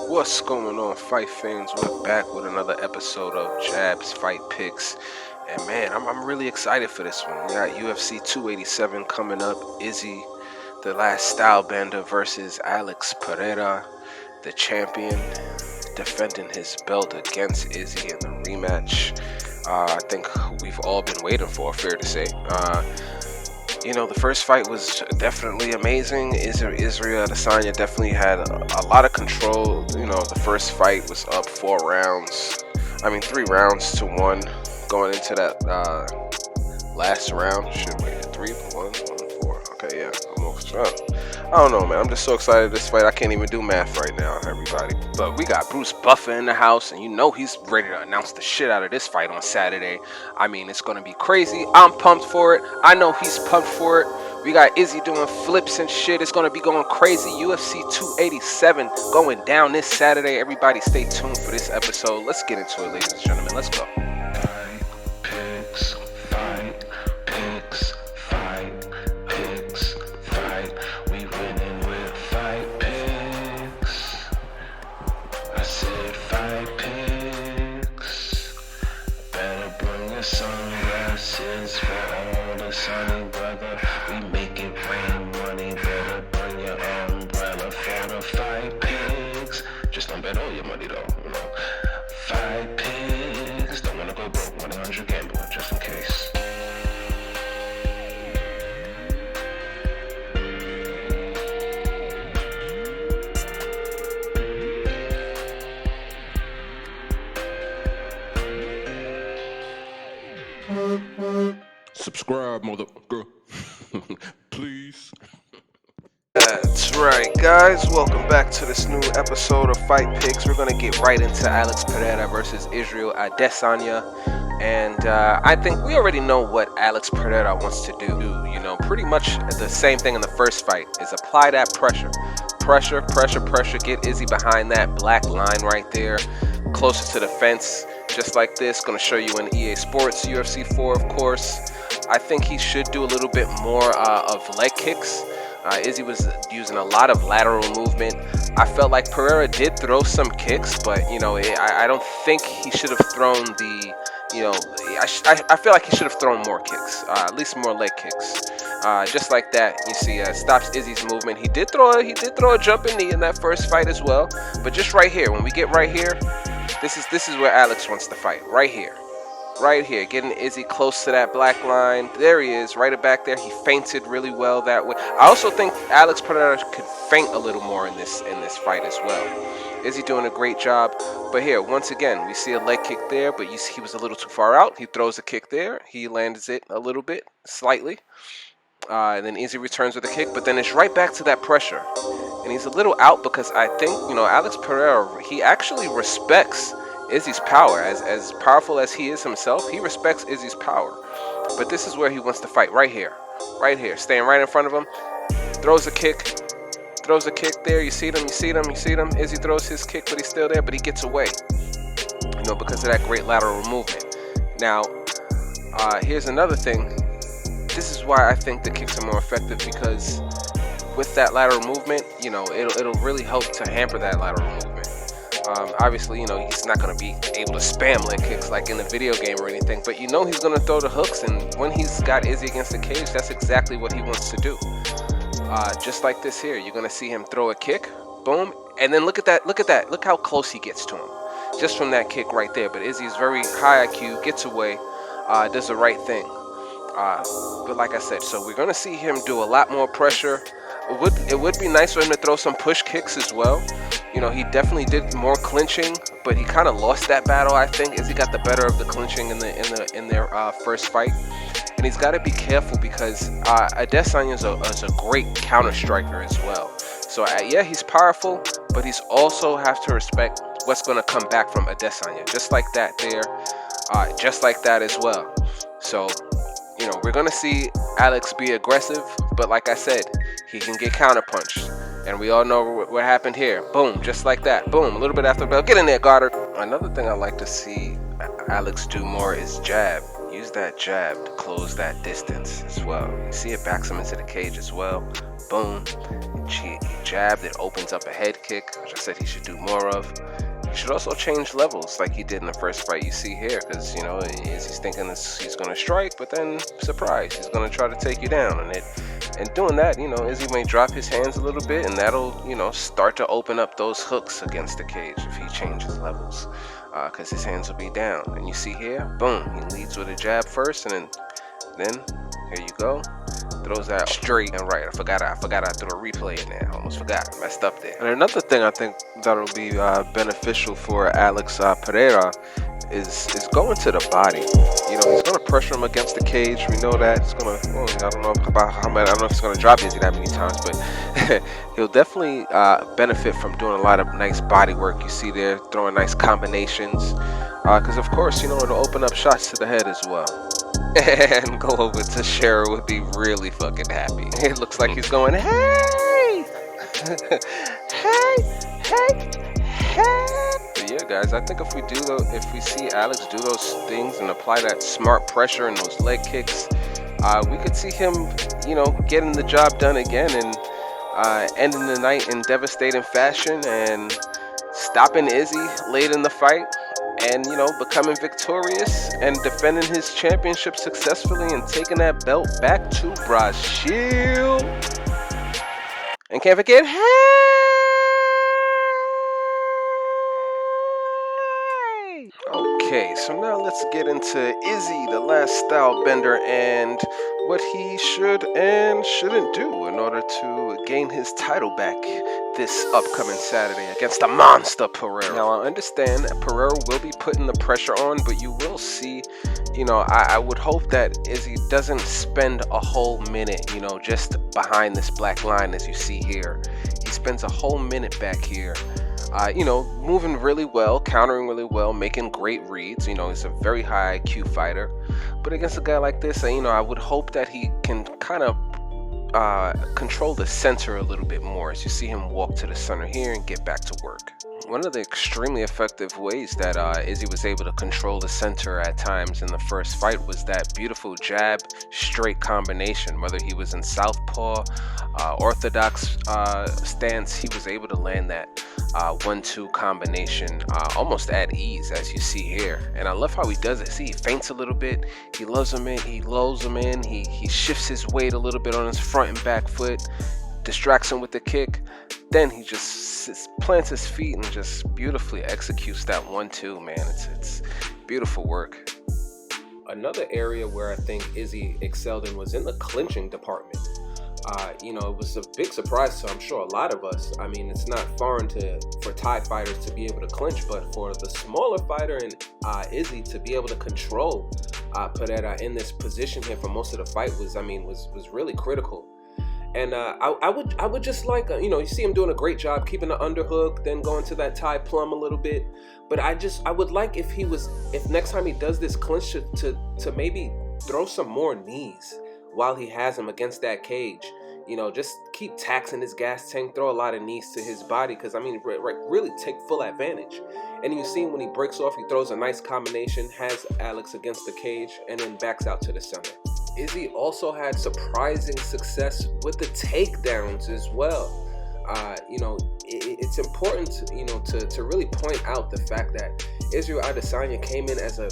What's going on, fight fans? We're back with another episode of Jab's Fight Picks. And man, I'm really excited for this one. We got UFC 287 coming up. Izzy, the last style bender, versus Alex Pereira, the champion, defending his belt against Izzy in the rematch. I think we've all been waiting for, fair to say. The first fight was definitely amazing. Israel Adesanya definitely had a lot of control. The first fight was up 3 rounds to 1 going into that last round. Shit, wait, 3, 1, 4. Okay, yeah, almost. I don't know, man. I'm just so excited this fight. I can't even do math right now, everybody. But we got Bruce Buffer in the house, and he's ready to announce the shit out of this fight on Saturday. I mean, it's going to be crazy. I'm pumped for it. I know he's pumped for it. We got Izzy doing flips and shit. It's going to be going crazy. UFC 287 going down this Saturday. Everybody stay tuned for this episode. Let's get into it, ladies and gentlemen. Let's go. We winning with fight picks. I said fight picks. Better bring your sunglasses for all the sunny weather. We make it rain money. Better bring your umbrella for the fight picks. Just don't bet all your money though, Fight picks. Don't wanna go broke. 100 gamble just in case. Subscribe, motherfucker. Please. That's right, guys. Welcome back to this new episode of Fight Picks. We're going to get right into Alex Pereira versus Israel Adesanya. And I think we already know what Alex Pereira wants to do. Pretty much the same thing in the first fight is apply that pressure. Pressure. Get Izzy behind that black line right there, closer to the fence, just like this. Going to show you in EA Sports, UFC 4, of course. I think he should do a little bit more of leg kicks. Izzy was using a lot of lateral movement. I felt like Pereira did throw some kicks, but I don't think he should have thrown the. I feel like he should have thrown more kicks, at least more leg kicks. Just like that, you see, stops Izzy's movement. He did throw a jumping knee in that first fight as well. But just right here, when we get right here, this is where Alex wants to fight. Right here, getting Izzy close to that black line. There he is, right back there. He feinted really well that way. I also think Alex Pereira could feint a little more in this fight as well. Izzy doing a great job. But here, once again, we see a leg kick there, but he was a little too far out. He throws a kick there. He lands it a little bit, slightly. And then Izzy returns with a kick, but then it's right back to that pressure. And he's a little out because I think, Alex Pereira, he actually respects Izzy's power. As powerful as he is himself, he respects Izzy's power. But this is where he wants to fight, right here, staying right in front of him. Throws a kick there. You see them. Izzy throws his kick, but he's still there, but he gets away, because of that great lateral movement. Now, here's another thing. This is why I think the kicks are more effective, because with that lateral movement, it'll really help to hamper that lateral movement. Obviously, he's not going to be able to spam leg kicks like in the video game or anything, but he's going to throw the hooks, and when he's got Izzy against the cage, that's exactly what he wants to do. Just like this here, you're going to see him throw a kick, boom, and then look at that, look how close he gets to him, just from that kick right there. But Izzy's very high IQ, gets away, does the right thing. But like I said, so we're going to see him do a lot more pressure. It would be nice for him to throw some push kicks as well. He definitely did more clinching, but he kind of lost that battle, I think, as he got the better of the clinching in their first fight. And he's got to be careful because Adesanya is a great counter striker as well. So yeah, he's powerful, but he's also have to respect what's going to come back from Adesanya, just like that there, just like that as well. So we're going to see Alex be aggressive, but like I said, he can get counterpunched. And we all know what happened here. Boom, just like that. Boom, a little bit after the bell. Get in there, Goddard. Another thing I like to see Alex do more is jab. Use that jab to close that distance as well. You see it backs him into the cage as well. Boom. He jabbed, it opens up a head kick, which I said he should do more of. He should also change levels like he did in the first fight you see here, because, you know, he's thinking he's going to strike, but then, surprise, he's going to try to take you down. And doing that, you know, Izzy may drop his hands a little bit, and that'll, you know, start to open up those hooks against the cage if he changes levels, because his hands will be down. And you see here, boom, he leads with a jab first, and then here you go. Throws that straight and right. I forgot I threw a replay in there. Almost forgot. Messed up there. And another thing I think that'll be beneficial for Alex Pereira is going to the body. You know, he's going to pressure him against the cage. We know that. It's going to, well, I don't know about how many, I don't know if it's going to drop Izzy that many times, but he'll definitely benefit from doing a lot of nice body work. You see there, throwing nice combinations. Because, of course, you know, it'll open up shots to the head as well. And go over to Cheryl would be really fucking happy. It looks like he's going, hey! hey! But yeah, guys, I think if we see Alex do those things and apply that smart pressure and those leg kicks, we could see him, you know, getting the job done again and ending the night in devastating fashion and stopping Izzy late in the fight. And, you know, becoming victorious and defending his championship successfully and taking that belt back to Brazil. And can't forget, hey! Okay, so now let's get into Izzy, the last style bender, and what he should and shouldn't do in order to gain his title back this upcoming Saturday against the monster Pereira. Now, I understand that Pereira will be putting the pressure on, but you will see, you know, I would hope that Izzy doesn't spend a whole minute, you know, just behind this black line as you see here. He spends a whole minute back here. You know, moving really well, countering really well, making great reads. You know, he's a very high IQ fighter. But against a guy like this, you know, I would hope that he can kind of control the center a little bit more as you see him walk to the center here and get back to work. One of the extremely effective ways that Izzy was able to control the center at times in the first fight was that beautiful jab straight combination. Whether he was in southpaw, orthodox stance, he was able to land that 1-2 combination almost at ease, as you see here. And I love how he does it. See, he feints a little bit, he lulls him in, he shifts his weight a little bit on his front and back foot, distracts him with the kick, then he just plants his feet and just beautifully executes that 1-2, man. It's beautiful work. Another area where I think Izzy excelled in was in the clinching department. You know, it was a big surprise to, I'm sure, a lot of us. I mean, it's not foreign for Thai fighters to be able to clinch, but for the smaller fighter and Izzy to be able to control Pereira in this position here for most of the fight was really critical. And I would just like, you know, you see him doing a great job keeping the underhook, then going to that Thai plum a little bit. But I would like if next time he does this clinch to maybe throw some more knees while he has him against that cage. You know, just keep taxing his gas tank, throw a lot of knees to his body, because, I mean, really take full advantage. And you see when he breaks off, he throws a nice combination, has Alex against the cage, and then backs out to the center. Izzy also had surprising success with the takedowns as well. You know, it's important to really point out the fact that Israel Adesanya came in as a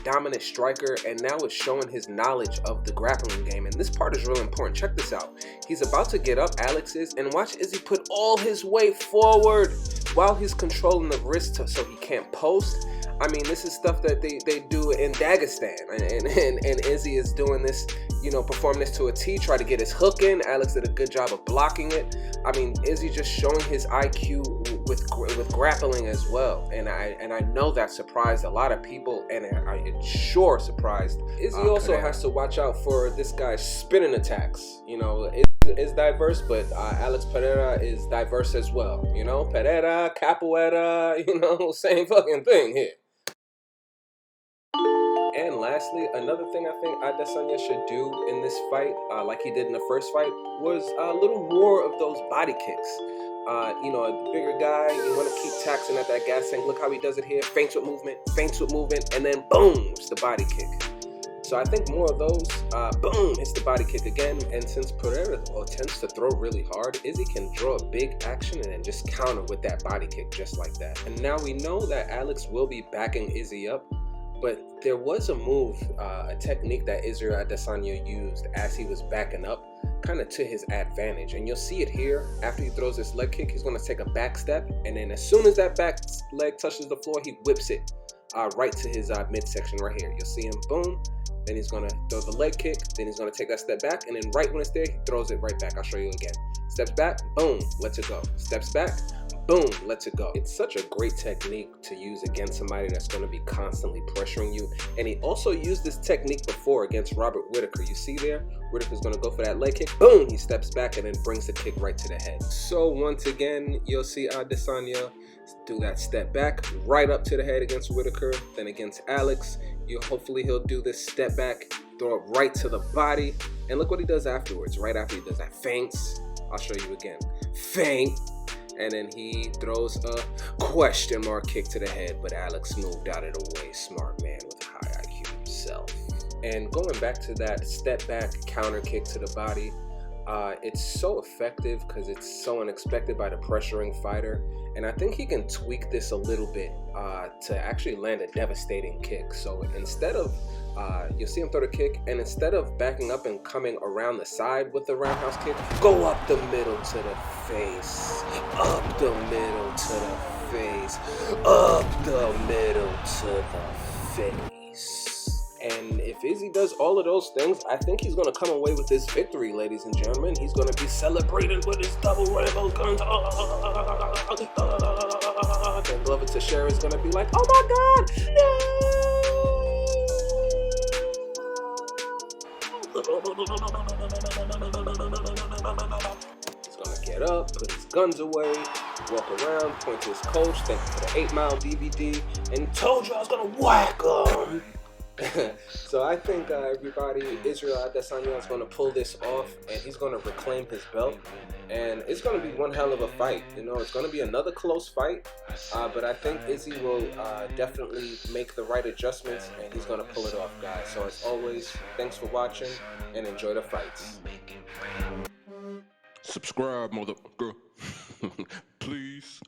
dominant striker, and now is showing his knowledge of the grappling game. And this part is really important. Check this out. He's about to get up, Alex is, and watch Izzy put all his weight forward while he's controlling the wrist so he can't post. I mean, this is stuff that they do in Dagestan, and Izzy is doing this, you know, performing this to a T, try to get his hook in. Alex did a good job of blocking it. I mean, Izzy just showing his IQ with grappling as well, and I know that surprised a lot of people, and it sure surprised Izzy. Also Pereira has to watch out for this guy's spinning attacks. You know, is diverse, but Alex Pereira is diverse as well. You know, Pereira, Capoeira, you know, same fucking thing here. And lastly, another thing I think Adesanya should do in this fight, like he did in the first fight, was a little more of those body kicks. You know, a bigger guy, you want to keep taxing at that gas tank. Look how he does it here. Feints with movement, and then boom, it's the body kick. So I think more of those. Boom, hits the body kick again. And since Pereira tends to throw really hard, Izzy can draw a big action and then just counter with that body kick just like that. And now we know that Alex will be backing Izzy up. But there was a move, a technique that Israel Adesanya used as he was backing up, kind of to his advantage. And you'll see it here. After he throws this leg kick, he's going to take a back step. And then as soon as that back leg touches the floor, he whips it right to his midsection right here. You'll see him, boom. Then he's going to throw the leg kick. Then he's going to take that step back. And then right when it's there, he throws it right back. I'll show you again. Steps back, boom, lets it go. Steps back, boom, lets it go. It's such a great technique to use against somebody that's going to be constantly pressuring you. And he also used this technique before against Robert Whittaker. You see there? Whittaker's going to go for that leg kick. Boom! He steps back and then brings the kick right to the head. So once again, you'll see Adesanya do that step back right up to the head against Whittaker. Then against Alex, hopefully he'll do this step back, throw it right to the body. And look what he does afterwards. Right after he does that, feints. I'll show you again. Feint. And then he throws a question mark kick to the head, but Alex moved out of the way. Smart man with high IQ himself. And going back to that step back counter kick to the body, it's so effective because it's so unexpected by the pressuring fighter. And I think he can tweak this a little bit to actually land a devastating kick. So instead of, you'll see him throw the kick, and instead of backing up and coming around the side with the roundhouse kick, go up the middle to the face, up the middle to the face, up the middle to the face. And if Izzy does all of those things, I think he's going to come away with this victory, ladies and gentlemen. He's going to be celebrating with his double rainbow guns. And Glover Teixeira is going to be like, oh my God, no! He's going to get up, put his guns away, walk around, point to his coach, thank him for the 8 Mile DVD, and told you I was going to whack him. So I think everybody, Israel Adesanya is going to pull this off, and he's going to reclaim his belt, and it's going to be one hell of a fight. You know, it's going to be another close fight, but I think Izzy will definitely make the right adjustments, and he's going to pull it off, guys. So as always, thanks for watching, and enjoy the fights. Subscribe, mother girl. Please.